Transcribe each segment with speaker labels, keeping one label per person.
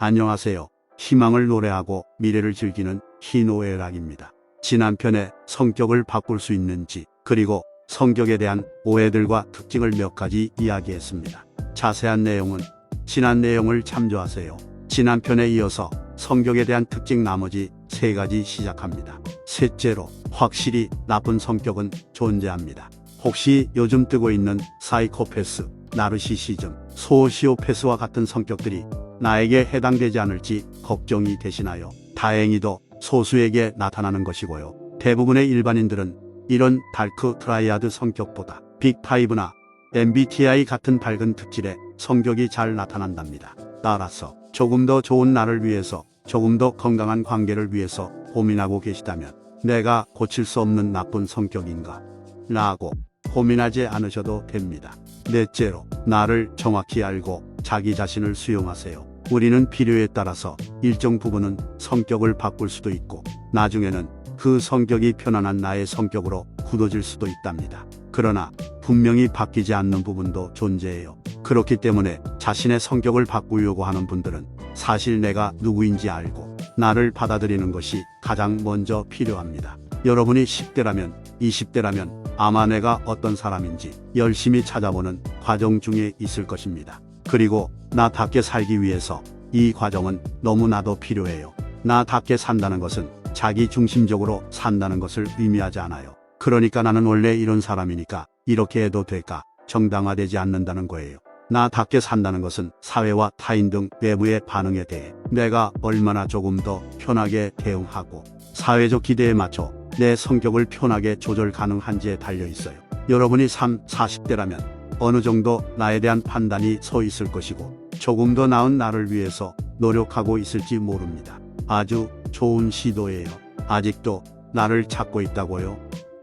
Speaker 1: 안녕하세요. 희망을 노래하고 미래를 즐기는 희노애락입니다. 지난 편에 성격을 바꿀 수 있는지, 그리고 성격에 대한 오해들과 특징을 몇 가지 이야기했습니다. 자세한 내용은 지난 내용을 참조하세요. 지난 편에 이어서 성격에 대한 특징 나머지 3가지 시작합니다. 셋째로, 확실히 나쁜 성격은 존재합니다. 혹시 요즘 뜨고 있는 사이코패스, 나르시시즘, 소시오패스와 같은 성격들이 나에게 해당되지 않을지 걱정이 되시나요? 다행히도 소수에게 나타나는 것이고요. 대부분의 일반인들은 이런 다크 트라이아드 성격보다 빅5나 MBTI 같은 밝은 특질의 성격이 잘 나타난답니다. 따라서 조금 더 좋은 나를 위해서, 조금 더 건강한 관계를 위해서 고민하고 계시다면 내가 고칠 수 없는 나쁜 성격인가? 라고 고민하지 않으셔도 됩니다. 넷째로, 나를 정확히 알고 자기 자신을 수용하세요. 우리는 필요에 따라서 일정 부분은 성격을 바꿀 수도 있고, 나중에는 그 성격이 편안한 나의 성격으로 굳어질 수도 있답니다. 그러나 분명히 바뀌지 않는 부분도 존재해요. 그렇기 때문에 자신의 성격을 바꾸려고 하는 분들은 사실 내가 누구인지 알고 나를 받아들이는 것이 가장 먼저 필요합니다. 여러분이 10대라면, 20대라면 아마 내가 어떤 사람인지 열심히 찾아보는 과정 중에 있을 것입니다. 그리고 나답게 살기 위해서 이 과정은 너무나도 필요해요. 나답게 산다는 것은 자기 중심적으로 산다는 것을 의미하지 않아요. 그러니까 나는 원래 이런 사람이니까 이렇게 해도 될까 정당화되지 않는다는 거예요. 나답게 산다는 것은 사회와 타인 등 외부의 반응에 대해 내가 얼마나 조금 더 편하게 대응하고 사회적 기대에 맞춰 내 성격을 편하게 조절 가능한지에 달려 있어요. 여러분이 40대라면 어느 정도 나에 대한 판단이 서 있을 것이고, 조금 더 나은 나를 위해서 노력하고 있을지 모릅니다. 아주 좋은 시도예요. 아직도 나를 찾고 있다고요?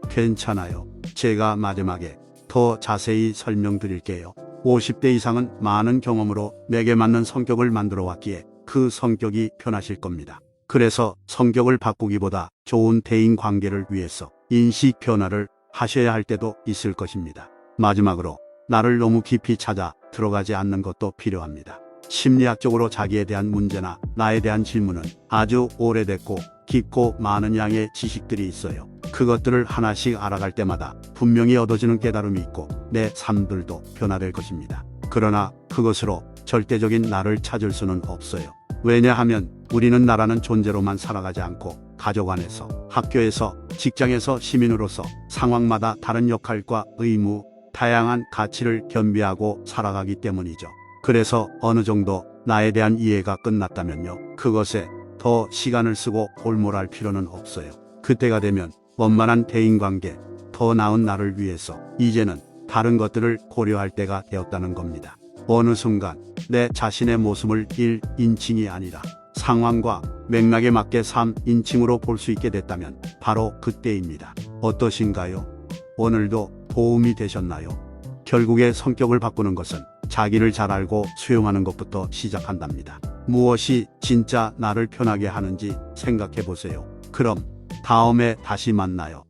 Speaker 1: 괜찮아요. 제가 마지막에 더 자세히 설명드릴게요. 50대 이상은 많은 경험으로 내게 맞는 성격을 만들어 왔기에 그 성격이 편하실 겁니다. 그래서 성격을 바꾸기보다 좋은 대인 관계를 위해서 인식 변화를 하셔야 할 때도 있을 것입니다. 마지막으로, 나를 너무 깊이 찾아 들어가지 않는 것도 필요합니다. 심리학적으로 자기에 대한 문제나 나에 대한 질문은 아주 오래됐고 깊고 많은 양의 지식들이 있어요. 그것들을 하나씩 알아갈 때마다 분명히 얻어지는 깨달음이 있고 내 삶들도 변화될 것입니다. 그러나 그것으로 절대적인 나를 찾을 수는 없어요. 왜냐하면 우리는 나라는 존재로만 살아가지 않고 가족 안에서, 학교에서, 직장에서, 시민으로서 상황마다 다른 역할과 의무, 다양한 가치를 겸비하고 살아가기 때문이죠. 그래서 어느 정도 나에 대한 이해가 끝났다면요, 그것에 더 시간을 쓰고 골몰할 필요는 없어요. 그때가 되면 원만한 대인관계, 더 나은 나를 위해서 이제는 다른 것들을 고려할 때가 되었다는 겁니다. 어느 순간 내 자신의 모습을 1인칭이 아니라 상황과 맥락에 맞게 3인칭으로 볼 수 있게 됐다면 바로 그때입니다. 어떠신가요? 오늘도 도움이 되셨나요? 결국에 성격을 바꾸는 것은 자기를 잘 알고 수용하는 것부터 시작한답니다. 무엇이 진짜 나를 편하게 하는지 생각해 보세요. 그럼 다음에 다시 만나요.